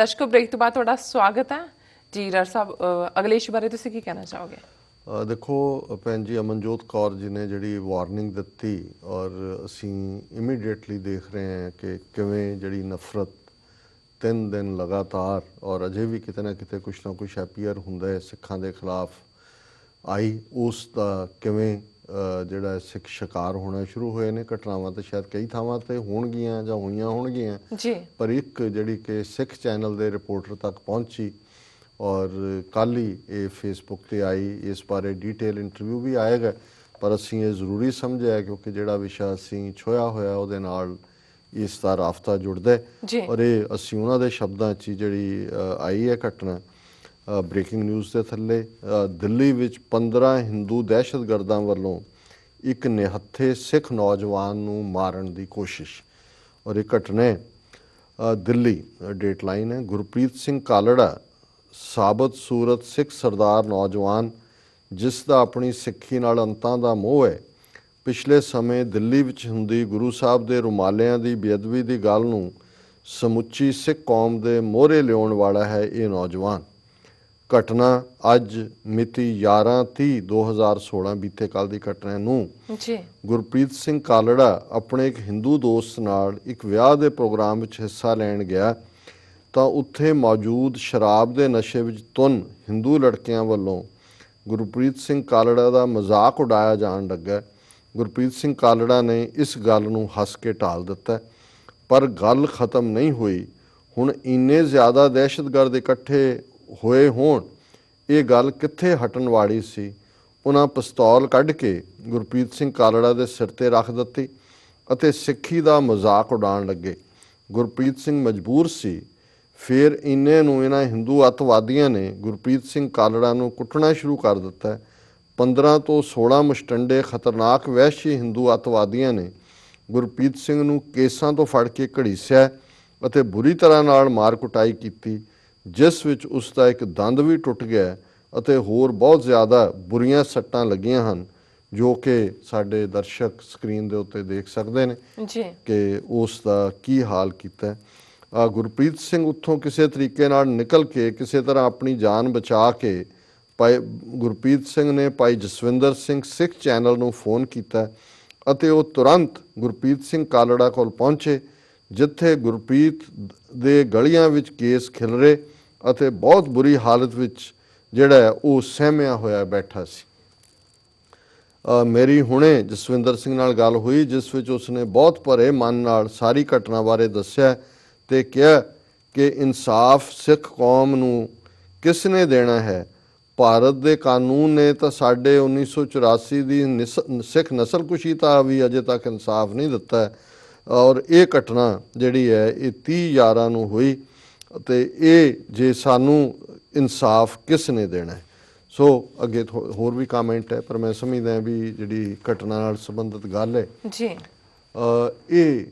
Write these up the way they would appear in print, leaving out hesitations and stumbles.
ਦਰਸ਼ਕੋ break ਤੋਂ ਬਾਅਦ ਤੁਹਾਡਾ ਸਵਾਗਤ ਹੈ ਜੀ। ਡਾਕਟਰ ਸਾਹਿਬ, ਅਗਲੇ ਇਸ਼ੂ ਬਾਰੇ ਤੁਸੀਂ ਕੀ ਕਹਿਣਾ ਚਾਹੋਗੇ? ਦੇਖੋ ਭੈਣ ਜੀ, ਅਮਨਜੋਤ ਕੌਰ ਜੀ ਨੇ ਜਿਹੜੀ ਵਾਰਨਿੰਗ ਦਿੱਤੀ ਔਰ ਅਸੀਂ ਇਮੀਡੀਏਟਲੀ ਦੇਖ ਰਹੇ ਹਾਂ ਕਿ ਕਿਵੇਂ ਜਿਹੜੀ ਨਫ਼ਰਤ 3 ਦਿਨ ਲਗਾਤਾਰ ਔਰ ਅਜੇ ਵੀ ਕਿਤੇ ਨਾ ਕਿਤੇ ਕੁਛ ਨਾ ਕੁਛ ਐਪੀਅਰ ਹੁੰਦਾ ਹੈ ਸਿੱਖਾਂ ਦੇ ਖਿਲਾਫ ਆਈ, ਉਸ ਦਾ ਕਿਵੇਂ ਜਿਹੜਾ ਸਿੱਖ ਸ਼ਿਕਾਰ ਹੋਣਾ ਸ਼ੁਰੂ ਹੋਏ ਨੇ। ਘਟਨਾਵਾਂ ਤਾਂ ਸ਼ਾਇਦ ਕਈ ਥਾਵਾਂ 'ਤੇ ਹੋਣਗੀਆਂ ਜਾਂ ਹੋਈਆਂ ਹੋਣਗੀਆਂ ਜੀ, ਪਰ ਇੱਕ ਜਿਹੜੀ ਕਿ ਸਿੱਖ ਚੈਨਲ ਦੇ ਰਿਪੋਰਟਰ ਤੱਕ ਪਹੁੰਚੀ ਔਰ ਕੱਲ੍ਹ ਹੀ ਇਹ ਫੇਸਬੁੱਕ 'ਤੇ ਆਈ। ਇਸ ਬਾਰੇ ਡੀਟੇਲ ਇੰਟਰਵਿਊ ਵੀ ਆਏਗਾ, ਪਰ ਅਸੀਂ ਇਹ ਜ਼ਰੂਰੀ ਸਮਝਿਆ ਕਿਉਂਕਿ ਜਿਹੜਾ ਵਿਸ਼ਾ ਅਸੀਂ ਛੋਇਆ ਹੋਇਆ ਉਹਦੇ ਨਾਲ ਇਸ ਦਾ ਰਾਬਤਾ ਜੁੜਦਾ ਔਰ ਇਹ ਅਸੀਂ ਉਹਨਾਂ ਦੇ ਸ਼ਬਦਾਂ 'ਚ ਜਿਹੜੀ ਆਈ ਹੈ ਘਟਨਾ ਬ੍ਰੇਕਿੰਗ ਨਿਊਜ਼ ਦੇ ਥੱਲੇ। ਦਿੱਲੀ ਵਿੱਚ 15 ਹਿੰਦੂ ਦਹਿਸ਼ਤਗਰਦਾਂ ਵੱਲੋਂ ਇੱਕ ਨਿਹੱਥੇ ਸਿੱਖ ਨੌਜਵਾਨ ਨੂੰ ਮਾਰਨ ਦੀ ਕੋਸ਼ਿਸ਼ ਔਰ ਇਹ ਘਟਨਾ ਦਿੱਲੀ ਡੇਟਲਾਈਨ ਹੈ। ਗੁਰਪ੍ਰੀਤ ਸਿੰਘ ਕਾਲੜਾ ਸਾਬਤ ਸੂਰਤ ਸਿੱਖ ਸਰਦਾਰ ਨੌਜਵਾਨ ਜਿਸ ਦਾ ਆਪਣੀ ਸਿੱਖੀ ਨਾਲ ਅੰਤਾਂ ਦਾ ਮੋਹ ਹੈ, ਪਿਛਲੇ ਸਮੇਂ ਦਿੱਲੀ ਵਿੱਚ ਹੁੰਦੀ ਗੁਰੂ ਸਾਹਿਬ ਦੇ ਰੁਮਾਲਿਆਂ ਦੀ ਬੇਅਦਬੀ ਦੀ ਗੱਲ ਨੂੰ ਸਮੁੱਚੀ ਸਿੱਖ ਕੌਮ ਦੇ ਮੋਹਰੇ ਲਿਆਉਣ ਵਾਲਾ ਹੈ। ਇਹ ਨੌਜਵਾਨ ਘਟਨਾ ਅੱਜ ਮਿਤੀ 11/30/2016 ਬੀਤੇ ਕੱਲ੍ਹ ਦੀ ਘਟਨਾ ਨੂੰ ਗੁਰਪ੍ਰੀਤ ਸਿੰਘ ਕਾਲੜਾ ਆਪਣੇ ਇੱਕ ਹਿੰਦੂ ਦੋਸਤ ਨਾਲ ਇੱਕ ਵਿਆਹ ਦੇ ਪ੍ਰੋਗਰਾਮ ਵਿੱਚ ਹਿੱਸਾ ਲੈਣ ਗਿਆ ਤਾਂ ਉੱਥੇ ਮੌਜੂਦ ਸ਼ਰਾਬ ਦੇ ਨਸ਼ੇ ਵਿੱਚ ਧੁੰਨ ਹਿੰਦੂ ਲੜਕਿਆਂ ਵੱਲੋਂ ਗੁਰਪ੍ਰੀਤ ਸਿੰਘ ਕਾਲੜਾ ਦਾ ਮਜ਼ਾਕ ਉਡਾਇਆ ਜਾਣ ਲੱਗਾ। ਗੁਰਪ੍ਰੀਤ ਸਿੰਘ ਕਾਲੜਾ ਨੇ ਇਸ ਗੱਲ ਨੂੰ ਹੱਸ ਕੇ ਟਾਲ ਦਿੱਤਾ, ਪਰ ਗੱਲ ਖਤਮ ਨਹੀਂ ਹੋਈ। ਹੁਣ ਇੰਨੇ ਜ਼ਿਆਦਾ ਦਹਿਸ਼ਤਗਰਦ ਇਕੱਠੇ ਹੋਏ ਹੋਣ, ਇਹ ਗੱਲ ਕਿੱਥੇ ਹਟਣ ਵਾਲੀ ਸੀ। ਉਹਨਾਂ ਪਿਸਤੌਲ ਕੱਢ ਕੇ ਗੁਰਪ੍ਰੀਤ ਸਿੰਘ ਕਾਲੜਾ ਦੇ ਸਿਰ 'ਤੇ ਰੱਖ ਦਿੱਤੀ ਅਤੇ ਸਿੱਖੀ ਦਾ ਮਜ਼ਾਕ ਉਡਾਉਣ ਲੱਗੇ। ਗੁਰਪ੍ਰੀਤ ਸਿੰਘ ਮਜਬੂਰ ਸੀ। ਫਿਰ ਇੰਨੇ ਨੂੰ ਇਹਨਾਂ ਹਿੰਦੂ ਅੱਤਵਾਦੀਆਂ ਨੇ ਗੁਰਪ੍ਰੀਤ ਸਿੰਘ ਕਾਲੜਾ ਨੂੰ ਕੁੱਟਣਾ ਸ਼ੁਰੂ ਕਰ ਦਿੱਤਾ। 15 ਤੋਂ 16 ਮੁਸ਼ਟੰਡੇ ਖਤਰਨਾਕ ਵਹਿਸ਼ੀ ਹਿੰਦੂ ਅੱਤਵਾਦੀਆਂ ਨੇ ਗੁਰਪ੍ਰੀਤ ਸਿੰਘ ਨੂੰ ਕੇਸਾਂ ਤੋਂ ਫੜ ਕੇ ਘੜੀਸਿਆ ਅਤੇ ਬੁਰੀ ਤਰ੍ਹਾਂ ਨਾਲ ਮਾਰ ਕੁਟਾਈ ਕੀਤੀ, ਜਿਸ ਵਿੱਚ ਉਸ ਦਾ ਇੱਕ ਦੰਦ ਵੀ ਟੁੱਟ ਗਿਆ ਅਤੇ ਹੋਰ ਬਹੁਤ ਜ਼ਿਆਦਾ ਬੁਰੀਆਂ ਸੱਟਾਂ ਲੱਗੀਆਂ ਹਨ, ਜੋ ਕਿ ਸਾਡੇ ਦਰਸ਼ਕ ਸਕਰੀਨ ਦੇ ਉੱਤੇ ਦੇਖ ਸਕਦੇ ਨੇ ਕਿ ਉਸ ਦਾ ਕੀ ਹਾਲ ਕੀਤਾ। ਗੁਰਪ੍ਰੀਤ ਸਿੰਘ ਉੱਥੋਂ ਕਿਸੇ ਤਰੀਕੇ ਨਾਲ ਨਿਕਲ ਕੇ ਕਿਸੇ ਤਰ੍ਹਾਂ ਆਪਣੀ ਜਾਨ ਬਚਾ ਕੇ ਗੁਰਪ੍ਰੀਤ ਸਿੰਘ ਨੇ ਭਾਈ ਜਸਵਿੰਦਰ ਸਿੰਘ ਸਿੱਖ ਚੈਨਲ ਨੂੰ ਫੋਨ ਕੀਤਾ ਅਤੇ ਉਹ ਤੁਰੰਤ ਗੁਰਪ੍ਰੀਤ ਸਿੰਘ ਕਾਲੜਾ ਕੋਲ ਪਹੁੰਚੇ, ਜਿੱਥੇ ਗੁਰਪ੍ਰੀਤ ਦੇ ਗਲੀਆਂ ਵਿੱਚ ਕੇਸ ਖਿਲਰੇ ਅਤੇ ਬਹੁਤ ਬੁਰੀ ਹਾਲਤ ਵਿੱਚ ਜਿਹੜਾ ਉਹ ਸਹਿਮਿਆ ਹੋਇਆ ਬੈਠਾ ਸੀ। ਮੇਰੀ ਹੁਣੇ ਜਸਵਿੰਦਰ ਸਿੰਘ ਨਾਲ ਗੱਲ ਹੋਈ, ਜਿਸ ਵਿੱਚ ਉਸਨੇ ਬਹੁਤ ਭਰੇ ਮਨ ਨਾਲ ਸਾਰੀ ਘਟਨਾ ਬਾਰੇ ਦੱਸਿਆ ਤੇ ਕਿਹਾ ਕਿ ਇਨਸਾਫ ਸਿੱਖ ਕੌਮ ਨੂੰ ਕਿਸ ਨੇ ਦੇਣਾ ਹੈ। ਭਾਰਤ ਦੇ ਕਾਨੂੰਨ ਨੇ ਤਾਂ ਸਾਡੇ 1984 ਦੀ ਸਿੱਖ ਨਸਲਕੁਸ਼ੀ ਤਾਂ ਵੀ ਅਜੇ ਤੱਕ ਇਨਸਾਫ ਨਹੀਂ ਦਿੱਤਾ ਔਰ ਇਹ ਘਟਨਾ ਜਿਹੜੀ ਹੈ ਇਹ 30/11 ਨੂੰ ਹੋਈ ਅਤੇ ਇਹ ਜੇ ਸਾਨੂੰ ਇਨਸਾਫ ਕਿਸ ਨੇ ਦੇਣਾ ਹੈ। ਸੋ ਅੱਗੇ ਹੋਰ ਵੀ ਕਾਮੈਂਟ ਹੈ, ਪਰ ਮੈਂ ਸਮਝਦਾ ਵੀ ਜਿਹੜੀ ਘਟਨਾ ਨਾਲ ਸੰਬੰਧਿਤ ਗੱਲ ਹੈ ਇਹ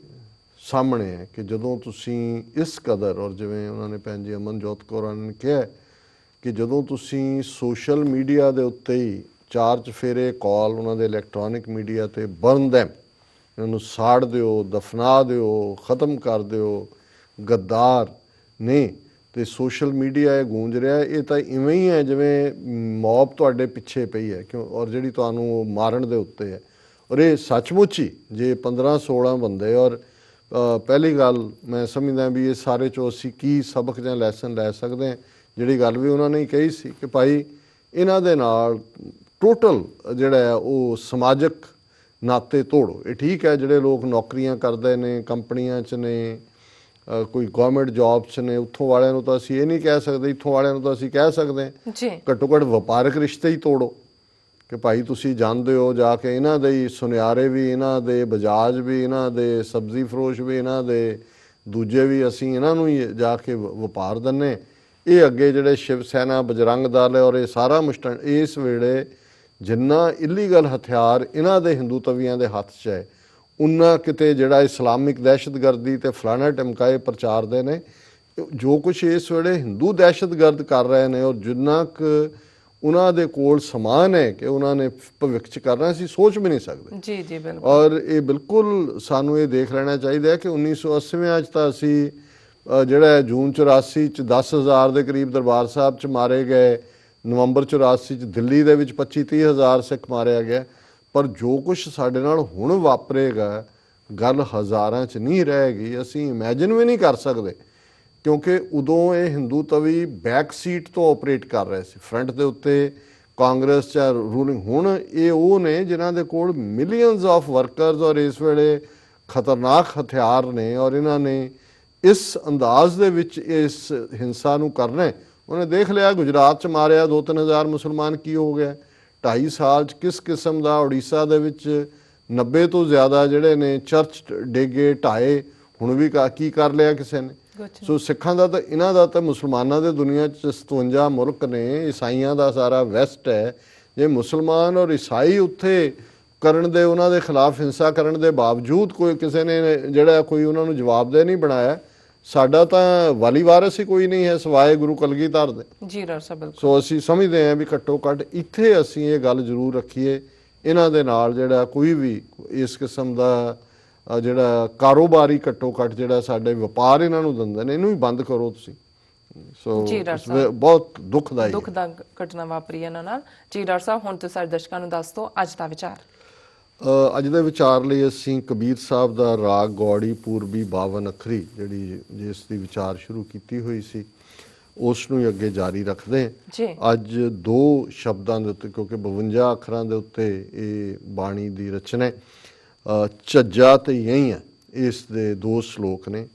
ਸਾਹਮਣੇ ਹੈ ਕਿ ਜਦੋਂ ਤੁਸੀਂ ਇਸ ਕਦਰ ਔਰ ਜਿਵੇਂ ਉਹਨਾਂ ਨੇ ਭੈਣ ਜੀ ਅਮਨਜੋਤ ਕੌਰ ਨੇ ਕਿਹਾ ਕਿ ਜਦੋਂ ਤੁਸੀਂ ਸੋਸ਼ਲ ਮੀਡੀਆ ਦੇ ਉੱਤੇ ਹੀ 4 ਚੁਫੇਰੇ ਕਾਲ ਉਹਨਾਂ ਦੇ ਇਲੈਕਟ੍ਰੋਨਿਕ ਮੀਡੀਆ 'ਤੇ ਬਰਨ ਦੈਮ, ਇਹਨਾਂ ਨੂੰ ਸਾੜ ਦਿਓ, ਦਫਨਾ ਦਿਓ, ਖ਼ਤਮ ਕਰ ਦਿਓ, ਗੱਦਾਰ ਨੇ, ਅਤੇ ਸੋਸ਼ਲ ਮੀਡੀਆ ਇਹ ਗੂੰਜ ਰਿਹਾ, ਇਹ ਤਾਂ ਇਵੇਂ ਹੀ ਹੈ ਜਿਵੇਂ ਮੌਬ ਤੁਹਾਡੇ ਪਿੱਛੇ ਪਈ ਹੈ ਕਿਉਂ ਔਰ ਜਿਹੜੀ ਤੁਹਾਨੂੰ ਮਾਰਨ ਦੇ ਉੱਤੇ ਹੈ। ਔਰ ਇਹ ਸੱਚਮੁੱਚ ਹੀ ਜੇ 15-16 ਬੰਦੇ ਔਰ ਪਹਿਲੀ ਗੱਲ ਮੈਂ ਸਮਝਦਾ ਵੀ ਇਹ ਸਾਰੇ 'ਚੋਂ ਅਸੀਂ ਕੀ ਸਬਕ ਜਾਂ ਲੈਸਨ ਲੈ ਸਕਦੇ ਹਾਂ। ਜਿਹੜੀ ਗੱਲ ਵੀ ਉਹਨਾਂ ਨੇ ਕਹੀ ਸੀ ਕਿ ਭਾਈ ਇਹਨਾਂ ਦੇ ਨਾਲ ਟੋਟਲ ਜਿਹੜਾ ਹੈ ਉਹ ਸਮਾਜਿਕ ਨਾਤੇ ਤੋੜੋ। ਇਹ ਠੀਕ ਹੈ ਜਿਹੜੇ ਲੋਕ ਨੌਕਰੀਆਂ ਕਰਦੇ ਨੇ, ਕੰਪਨੀਆਂ 'ਚ ਨੇ, ਕੋਈ ਗੌਰਮੈਂਟ ਜੋਬ 'ਚ ਨੇ, ਉੱਥੋਂ ਵਾਲਿਆਂ ਨੂੰ ਤਾਂ ਅਸੀਂ ਇਹ ਨਹੀਂ ਕਹਿ ਸਕਦੇ, ਇੱਥੋਂ ਵਾਲਿਆਂ ਨੂੰ ਤਾਂ ਅਸੀਂ ਕਹਿ ਸਕਦੇ ਹਾਂ ਘੱਟੋ ਘੱਟ ਵਪਾਰਕ ਰਿਸ਼ਤੇ ਹੀ ਤੋੜੋ ਕਿ ਭਾਈ ਤੁਸੀਂ ਜਾਣਦੇ ਹੋ ਜਾ ਕੇ ਇਹਨਾਂ ਦੇ ਹੀ ਸੁਨਿਆਰੇ ਵੀ, ਇਹਨਾਂ ਦੇ ਬਜਾਜ ਵੀ, ਇਹਨਾਂ ਦੇ ਸਬਜ਼ੀ ਫਰੋਸ਼ ਵੀ, ਇਹਨਾਂ ਦੇ ਦੂਜੇ ਵੀ, ਅਸੀਂ ਇਹਨਾਂ ਨੂੰ ਹੀ ਜਾ ਕੇ ਵਪਾਰ ਦਿੰਦੇ। ਇਹ ਅੱਗੇ ਜਿਹੜੇ ਸ਼ਿਵ ਸੈਨਾ, ਬਜਰੰਗ ਦਲ ਔਰ ਇਹ ਸਾਰਾ ਇਸ ਵੇਲੇ ਜਿੰਨਾ ਇਲੀਗਲ ਹਥਿਆਰ ਇਹਨਾਂ ਦੇ ਹਿੰਦੂ ਤਵੀਆਂ ਦੇ ਹੱਥ 'ਚ ਹੈ, ਉਨਾ ਕਿਤੇ ਜਿਹੜਾ ਇਸਲਾਮਿਕ ਦਹਿਸ਼ਤਗਰਦੀ ਅਤੇ ਫਲਾਣਾ ਟਮਕਾਏ ਪ੍ਰਚਾਰਦੇ ਨੇ। ਜੋ ਕੁਛ ਇਸ ਵੇਲੇ ਹਿੰਦੂ ਦਹਿਸ਼ਤਗਰਦ ਕਰ ਰਹੇ ਨੇ ਔਰ ਜਿੰਨਾ ਕੁ ਉਹਨਾਂ ਦੇ ਕੋਲ ਸਮਾਨ ਹੈ ਕਿ ਉਹਨਾਂ ਨੇ ਭਵਿੱਖ 'ਚ ਕਰਨਾ, ਅਸੀਂ ਸੋਚ ਵੀ ਨਹੀਂ ਸਕਦੇ। ਜੀ ਬਿਲਕੁਲ। ਔਰ ਇਹ ਬਿਲਕੁਲ ਸਾਨੂੰ ਇਹ ਦੇਖ ਲੈਣਾ ਚਾਹੀਦਾ ਹੈ ਕਿ 1980 'ਚ ਤਾਂ ਅਸੀਂ ਜਿਹੜਾ ਜੂਨ 84 ਚ 10,000 ਦੇ ਕਰੀਬ ਦਰਬਾਰ ਸਾਹਿਬ ਚ ਮਾਰੇ ਗਏ, ਨਵੰਬਰ 84 ਚ ਦਿੱਲੀ ਦੇ ਵਿੱਚ 25-30 ਹਜ਼ਾਰ ਸਿੱਖ ਮਾਰਿਆ ਗਿਆ। ਪਰ ਜੋ ਕੁਝ ਸਾਡੇ ਨਾਲ ਹੁਣ ਵਾਪਰੇਗਾ, ਗੱਲ ਹਜ਼ਾਰਾਂ ਚ ਨਹੀਂ ਰਹੇਗੀ, ਅਸੀਂ ਇਮੈਜਿਨ ਵੀ ਨਹੀਂ ਕਰ ਸਕਦੇ। ਕਿਉਂਕਿ ਉਦੋਂ ਇਹ ਹਿੰਦੂ ਤਵੀ ਬੈਕ ਸੀਟ ਤੋਂ ਆਪਰੇਟ ਕਰ ਰਹੇ ਸੀ, ਫਰੰਟ ਦੇ ਉੱਤੇ ਕਾਂਗਰਸ ਜਾਂ ਰੂਲਿੰਗ। ਹੁਣ ਇਹ ਉਹ ਨੇ ਜਿਨ੍ਹਾਂ ਦੇ ਕੋਲ ਮਿਲੀਅਨਸ ਆਫ ਵਰਕਰਸ ਔਰ ਇਸ ਵੇਲੇ ਖਤਰਨਾਕ ਹਥਿਆਰ ਨੇ, ਔਰ ਇਹਨਾਂ ਨੇ ਇਸ ਅੰਦਾਜ਼ ਦੇ ਵਿੱਚ ਇਸ ਹਿੰਸਾ ਨੂੰ ਕਰਨਾ ਹੈ। ਉਹਨੇ ਦੇਖ ਲਿਆ ਗੁਜਰਾਤ 'ਚ ਮਾਰਿਆ 2-3 ਹਜ਼ਾਰ ਮੁਸਲਮਾਨ, ਕੀ ਹੋ ਗਿਆ 2.5 ਸਾਲ 'ਚ ਕਿਸ ਕਿਸਮ ਦਾ। ਉੜੀਸਾ ਦੇ ਵਿੱਚ 90 ਤੋਂ ਜ਼ਿਆਦਾ ਜਿਹੜੇ ਨੇ ਚਰਚ ਡੇਗੇ ਢਾਏ, ਹੁਣ ਵੀ ਕੀ ਕਰ ਲਿਆ ਕਿਸੇ ਨੇ। ਸੋ ਸਿੱਖਾਂ ਦਾ ਤਾਂ, ਇਹਨਾਂ ਦਾ ਤਾਂ, ਮੁਸਲਮਾਨਾਂ ਦੇ ਦੁਨੀਆ 'ਚ 57 ਮੁਲਕ ਨੇ, ਈਸਾਈਆਂ ਦਾ ਸਾਰਾ ਵੈਸਟ ਹੈ। ਜੇ ਮੁਸਲਮਾਨ ਔਰ ਈਸਾਈ ਉੱਥੇ ਕਰਨ ਦੇ, ਉਹਨਾਂ ਦੇ ਖਿਲਾਫ ਹਿੰਸਾ ਕਰਨ ਦੇ ਬਾਵਜੂਦ ਕੋਈ ਕਿਸੇ ਨੇ ਜਿਹੜਾ ਕੋਈ ਉਹਨਾਂ ਨੂੰ ਜਵਾਬਦੇਹ ਨਹੀਂ ਬਣਾਇਆ, ਸਾਡਾ ਤਾਂ ਵਾਲੀ ਵਾਰਸ ਹੀ ਕੋਈ ਨਹੀਂ ਹੈ ਸਿਵਾਏ ਗੁਰੂ ਕਲਗੀਧਰ ਦੇ। ਜੀ ਡਾਕਟਰ ਸਾਹਿਬ, ਬਿਲਕੁਲ। ਸੋ ਅਸੀਂ ਸਮਝਦੇ ਹਾਂ ਵੀ ਘੱਟੋ ਘੱਟ ਇੱਥੇ ਅਸੀਂ ਇਹ ਗੱਲ ਜ਼ਰੂਰ ਰੱਖੀਏ, ਇਹਨਾਂ ਦੇ ਨਾਲ ਜਿਹੜਾ ਕੋਈ ਵੀ ਇਸ ਕਿਸਮ ਦਾ ਜਿਹੜਾ ਕਾਰੋਬਾਰੀ ਘੱਟੋ ਘੱਟ ਜਿਹੜਾ ਸਾਡੇ ਵਪਾਰ ਇਹਨਾਂ ਨੂੰ ਦਿੰਦੇ ਨੇ, ਇਹਨੂੰ ਵੀ ਬੰਦ ਕਰੋ ਤੁਸੀਂ। ਸੋ ਬਹੁਤ ਦੁਖਦਾਈ ਘਟਨਾ ਵਾਪਰੀ ਇਹਨਾਂ ਨਾਲ। ਜੀ ਡਾਕਟਰ ਸਾਹਿਬ, ਹੁਣ ਤੁਸੀਂ ਸਾਡੇ ਦਰਸ਼ਕਾਂ ਨੂੰ ਦੱਸ ਦਿਓ ਅੱਜ ਦਾ ਵਿਚਾਰ। ਅੱਜ ਦੇ ਵਿਚਾਰ ਲਈ ਅਸੀਂ ਕਬੀਰ ਸਾਹਿਬ ਦਾ ਰਾਗ ਗੌੜੀ ਪੂਰਬੀ 52 ਅੱਖਰੀ, ਜਿਹੜੀ ਜਿਸ ਦੀ ਵਿਚਾਰ ਸ਼ੁਰੂ ਕੀਤੀ ਹੋਈ ਸੀ, ਉਸ ਨੂੰ ਹੀ ਅੱਗੇ ਜਾਰੀ ਰੱਖਦੇ ਹਾਂ। ਅੱਜ 2 ਸ਼ਬਦਾਂ ਦੇ ਉੱਤੇ, ਕਿਉਂਕਿ 52 ਅੱਖਰਾਂ ਦੇ ਉੱਤੇ ਇਹ ਬਾਣੀ ਦੀ ਰਚਨਾ ਹੈ। ਝੱਜਾ ਤੇ ਯਹੀ ਹੈ, ਇਸ ਦੇ 2 ਸ਼ਲੋਕ ਨੇ।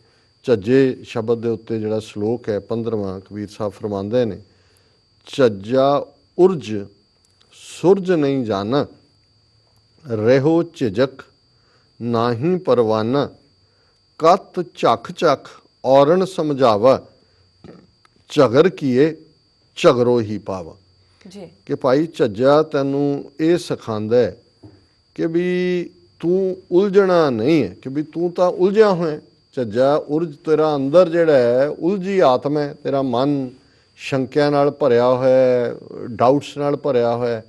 ਝੱਜੇ ਸ਼ਬਦ ਦੇ ਉੱਤੇ ਜਿਹੜਾ ਸ਼ਲੋਕ ਹੈ 15ਵਾਂ, ਕਬੀਰ ਸਾਹਿਬ ਫਰਮਾਉਂਦੇ ਨੇ, ਝੱਜਾ ਉਰਜ ਸੁਰਜ ਨਹੀਂ ਜਾਣਾ, ਰਹੋ ਝਿਜਕ ਨਾਹੀਂ ਪਰਵਾਨਾ, ਕਤ ਝੱਖ ਝੱਖ ਔਰਨ ਸਮਝਾਵਾ, ਝਗਰ ਕੀਏ ਝਗਰੋ ਹੀ ਪਾਵਾ। ਜੀ ਕਿ ਭਾਈ ਝੱਜਾ ਤੈਨੂੰ ਇਹ ਸਿਖਾਉਂਦਾ ਹੈ ਕਿ ਵੀ ਤੂੰ ਉਲਝਣਾ ਨਹੀਂ ਹੈ, ਕਿ ਵੀ ਤੂੰ ਤਾਂ ਉਲਝਿਆ ਹੋਇਆ। ਝੱਜਾ ਉਰਜ, ਤੇਰਾ ਅੰਦਰ ਜਿਹੜਾ ਹੈ ਉਲਝੀ ਆਤਮਾ ਹੈ, ਤੇਰਾ ਮਨ ਸ਼ੰਕਿਆ ਨਾਲ ਭਰਿਆ ਹੋਇਆ, ਡਾਊਟਸ ਨਾਲ ਭਰਿਆ ਹੋਇਆ।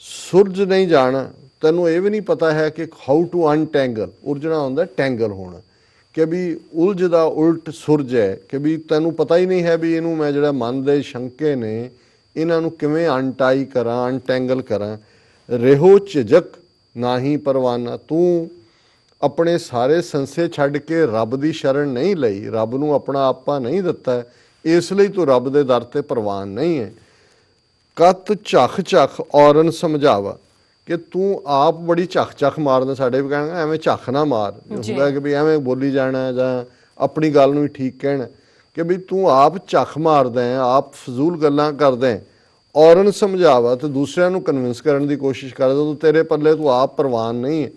ਸੁਰਜ ਨਹੀਂ ਜਾਣਾ, ਤੈਨੂੰ ਇਹ ਵੀ ਨਹੀਂ ਪਤਾ ਹੈ ਕਿ ਹਾਊ ਟੂ ਅਨਟੈਂਗਲ। ਉਲਝਣਾ ਹੁੰਦਾ ਟੈਂਗਲ ਹੋਣਾ, ਕਿ ਵੀ ਉਲਝ ਦਾ ਉਲਟ ਸੁਰਜ ਹੈ, ਕਿ ਵੀ ਤੈਨੂੰ ਪਤਾ ਹੀ ਨਹੀਂ ਹੈ ਵੀ ਇਹਨੂੰ ਮੈਂ ਜਿਹੜਾ ਮਨ ਦੇ ਸ਼ੰਕੇ ਨੇ, ਇਹਨਾਂ ਨੂੰ ਕਿਵੇਂ ਅਨਟਾਈ ਕਰਾਂ, ਅਨਟੈਂਗਲ ਕਰਾਂ। ਰਹੋ ਝਿਜਕ ਨਾ ਹੀ ਪਰਵਾਨਾ, ਤੂੰ ਆਪਣੇ ਸਾਰੇ ਸੰਸੇ ਛੱਡ ਕੇ ਰੱਬ ਦੀ ਸ਼ਰਨ ਨਹੀਂ ਲਈ, ਰੱਬ ਨੂੰ ਆਪਣਾ ਆਪਾ ਨਹੀਂ ਦਿੱਤਾ, ਇਸ ਲਈ ਤੂੰ ਰੱਬ ਦੇ ਦਰ ਤੇ ਪ੍ਰਵਾਨ ਨਹੀਂ ਹੈ। ਕਤ ਝੱਖ ਝੱਖ ਔਰਨ ਸਮਝਾਵਾ, ਕਿ ਤੂੰ ਆਪ ਬੜੀ ਝੱਖ ਝੱਖ ਮਾਰਦਾ। ਸਾਡੇ ਵੀ ਕਹਿਣਾ ਐਵੇਂ ਝੱਖ ਨਾ ਮਾਰ, ਹੁੰਦਾ ਕਿ ਵੀ ਐਵੇਂ ਬੋਲੀ ਜਾਣਾ ਜਾਂ ਆਪਣੀ ਗੱਲ ਨੂੰ ਹੀ ਠੀਕ ਕਹਿਣਾ, ਕਿ ਵੀ ਤੂੰ ਆਪ ਝੱਖ ਮਾਰਦਾ ਹੈ, ਆਪ ਫਜ਼ੂਲ ਗੱਲਾਂ ਕਰਦਾ ਹੈ। ਔਰਨ ਸਮਝਾਵਾ, ਤੇ ਦੂਸਰਿਆਂ ਨੂੰ ਕਨਵਿੰਸ ਕਰਨ ਦੀ ਕੋਸ਼ਿਸ਼ ਕਰਦਾ, ਤੂੰ ਤੇਰੇ ਪੱਲੇ ਤੂੰ ਆਪ ਪ੍ਰਵਾਨ ਨਹੀਂ ਹੈ।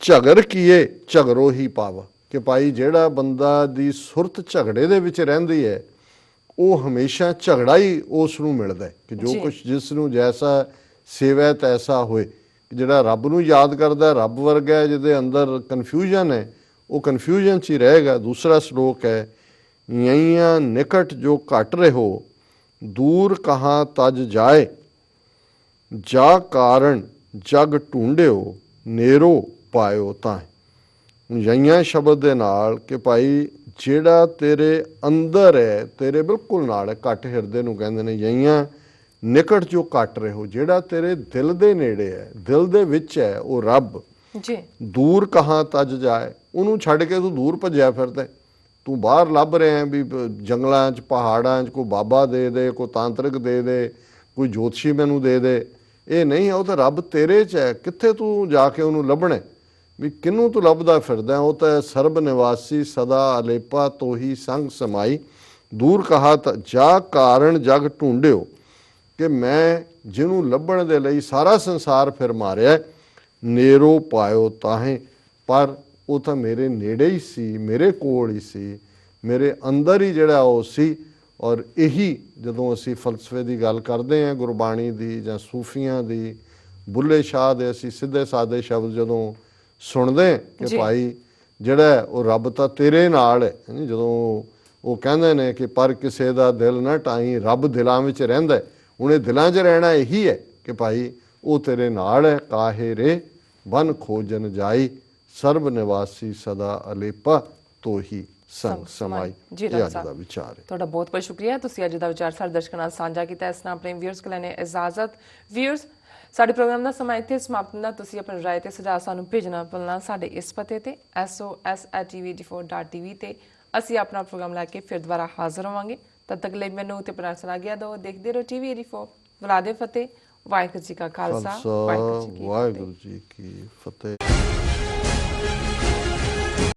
ਝਗਰ ਕੀਏ ਝਗਰੋ ਹੀ ਪਾਵਾ, ਕਿ ਭਾਈ ਜਿਹੜਾ ਬੰਦਾ ਦੀ ਸੁਰਤ ਝਗੜੇ ਦੇ ਵਿੱਚ ਰਹਿੰਦੀ ਹੈ, ਉਹ ਹਮੇਸ਼ਾ ਝਗੜਾ ਹੀ ਉਸ ਨੂੰ ਮਿਲਦਾ ਹੈ। ਕਿ ਜੋ ਕੁਛ ਜਿਸ ਨੂੰ ਜੈਸਾ ਸੇਵਾ ਤੈਸਾ ਹੋਏ। ਜਿਹੜਾ ਰੱਬ ਨੂੰ ਯਾਦ ਕਰਦਾ, ਰੱਬ ਵਰਗਾ, ਜਿਹਦੇ ਅੰਦਰ ਕਨਫਿਊਜ਼ਨ ਹੈ, ਉਹ ਕਨਫਿਊਜ਼ਨ 'ਚ ਹੀ ਰਹੇਗਾ। ਦੂਸਰਾ ਸ਼ਲੋਕ ਹੈ, ਯਈਆਂ ਨਿਕਟ ਜੋ ਘਟ ਰਹੋ, ਦੂਰ ਕਹਾਂ ਤਜ ਜਾਏ, ਜਾ ਕਾਰਨ ਜਗ ਢੂੰਡਿਓ, ਨੇਰੋ ਪਾਇਓ ਤਾਂ। ਯਈਆਂ ਸ਼ਬਦ ਦੇ ਨਾਲ ਕਿ ਭਾਈ ਜਿਹੜਾ ਤੇਰੇ ਅੰਦਰ ਹੈ, ਤੇਰੇ ਬਿਲਕੁਲ ਨਾਲ ਹੈ, ਘੱਟ ਹਿਰਦੇ ਨੂੰ ਕਹਿੰਦੇ ਨੇ। ਯਈਆਂ ਨਿਕਟ ਜੋ ਘਟ ਰਹੋ, ਜਿਹੜਾ ਤੇਰੇ ਦਿਲ ਦੇ ਨੇੜੇ ਹੈ, ਦਿਲ ਦੇ ਵਿੱਚ ਹੈ, ਉਹ ਰੱਬ। ਜੀ ਦੂਰ ਕਹਾਂ ਤਜ ਜਾਏ, ਉਹਨੂੰ ਛੱਡ ਕੇ ਤੂੰ ਦੂਰ ਭੱਜਿਆ ਫਿਰਦਾ। ਤੂੰ ਬਾਹਰ ਲੱਭ ਰਿਹਾ ਵੀ ਜੰਗਲਾਂ 'ਚ ਪਹਾੜਾਂ 'ਚ ਕੋਈ ਬਾਬਾ ਦੇ ਦੇ, ਕੋਈ ਤਾਂਤਰਿਕ ਦੇ ਦੇ, ਕੋਈ ਜੋਤਸ਼ੀ ਮੈਨੂੰ ਦੇ ਦੇ। ਇਹ ਨਹੀਂ, ਉਹ ਤਾਂ ਰੱਬ ਤੇਰੇ 'ਚ ਹੈ। ਕਿੱਥੇ ਤੂੰ ਜਾ ਕੇ ਉਹਨੂੰ ਲੱਭਣਾ, ਵੀ ਕਿਹਨੂੰ ਤੂੰ ਲੱਭਦਾ ਫਿਰਦਾ? ਉਹ ਤਾਂ ਸਰਬ ਨਿਵਾਸੀ ਸਦਾ ਅਲੇਪਾ ਤੋਹੀ ਸੰਗ ਸਮਾਈ। ਦੂਰ ਕਹਾ ਤਾਂ ਜਾ ਕਾਰਨ ਜਗ ਢੂੰਡਿਓ, ਕਿ ਮੈਂ ਜਿਹਨੂੰ ਲੱਭਣ ਦੇ ਲਈ ਸਾਰਾ ਸੰਸਾਰ ਫਿਰ ਮਾਰਿਆ, ਨੇਰੋ ਪਾਇਓ ਤਾਹੇ, ਪਰ ਉਹ ਤਾਂ ਮੇਰੇ ਨੇੜੇ ਹੀ ਸੀ, ਮੇਰੇ ਕੋਲ ਹੀ ਸੀ, ਮੇਰੇ ਅੰਦਰ ਹੀ ਜਿਹੜਾ ਉਹ ਸੀ। ਔਰ ਇਹੀ ਜਦੋਂ ਅਸੀਂ ਫਲਸਫੇ ਦੀ ਗੱਲ ਕਰਦੇ ਹਾਂ, ਗੁਰਬਾਣੀ ਦੀ ਜਾਂ ਸੂਫੀਆਂ ਦੀ, ਬੁੱਲੇ ਸ਼ਾਹ ਦੇ ਅਸੀਂ ਸਿੱਧੇ ਸਾਦੇ ਸ਼ਬਦ ਜਦੋਂ ਸੁਣਦੇ ਕਿ ਭਾਈ ਜਿਹੜਾ ਉਹ ਰੱਬ ਤਾਂ ਤੇਰੇ ਨਾਲ ਹੈ। ਜਦੋਂ ਉਹ ਕਹਿੰਦੇ ਨੇ ਕਿ ਪਰ ਕਿਸੇ ਦਾ ਦਿਲ ਨਾ ਢਾਈ, ਰੱਬ ਦਿਲਾਂ ਵਿੱਚ ਰਹਿੰਦਾ। ਹੁਣ ਇਹ ਦਿਲਾਂ 'ਚ ਰਹਿਣਾ ਇਹੀ ਹੈ ਕਿ ਭਾਈ ਉਹ ਤੇਰੇ ਨਾਲ ਹੈ। ਕਾਹੇ ਰੇ ਬਨ ਖੋਜਨ ਜਾਈ, ਸਰਬ ਨਿਵਾਸੀ ਸਦਾ ਅਲੇਪਾ ਤੋਹੀ ਸੰਗ ਸਮਾਈ। ਜੀ ਇਹ ਡਾਕਟਰ ਅੱਜ ਦਾ ਸਾਹਿਬ। ਵਿਚਾਰ ਹੈ। ਤੁਹਾਡਾ ਬਹੁਤ ਬਹੁਤ ਸ਼ੁਕਰੀਆ, ਤੁਸੀਂ ਅੱਜ ਦਾ ਵਿਚਾਰ ਸਾਡੇ ਦਰਸ਼ਕਾਂ ਨਾਲ ਸਾਂਝਾ ਕੀਤਾ। ਇਸ ਨਾਲ ਆਪਣੇ ਵਿਊਅਰਸ ਕੋਲ ਲੈਣੇ ਇਜਾਜ਼ਤ। ਵਿਊਅਰਸ, ਸਾਡੇ ਪ੍ਰੋਗਰਾਮ ਦਾ ਸਮਾਂ ਇੱਥੇ ਸਮਾਪਤ ਹੁੰਦਾ। ਤੁਸੀਂ ਆਪਣੀ ਰਾਏ ਤੇ ਸੁਝਾਅ ਸਾਨੂੰ ਭੇਜਣਾ ਭੁੱਲਣਾ ਸਾਡੇ ਇਸ ਪਤੇ ਤੇ sos@tvd4.tv ਤੇ ਅਸੀਂ ਆਪਣਾ ਪ੍ਰੋਗਰਾਮ ਲੈ ਕੇ ਫਿਰ ਦੁਬਾਰਾ ਹਾਜ਼ਰ ਹੋਵਾਂਗੇ। ਤਦ ਤੱਕ ਲਈ ਮੈਨੂੰ ਤੇ ਪ੍ਰਾਰਥਨਾ ਗਿਆ ਦੋ। ਦੇਖਦੇ ਰਹੋ TV 84। ਬੁਲਾਦੇ ਫਤਿਹ। ਵਾਹਿਗੁਰੂ ਜੀ ਕਾ ਖਾਲਸਾ, ਵਾਹਿਗੁਰੂ ਜੀ ਕੀ ਫਤਿਹ। ਵਾਹਿਗੁਰੂ ਜੀ ਕੀ ਫਤਿਹ।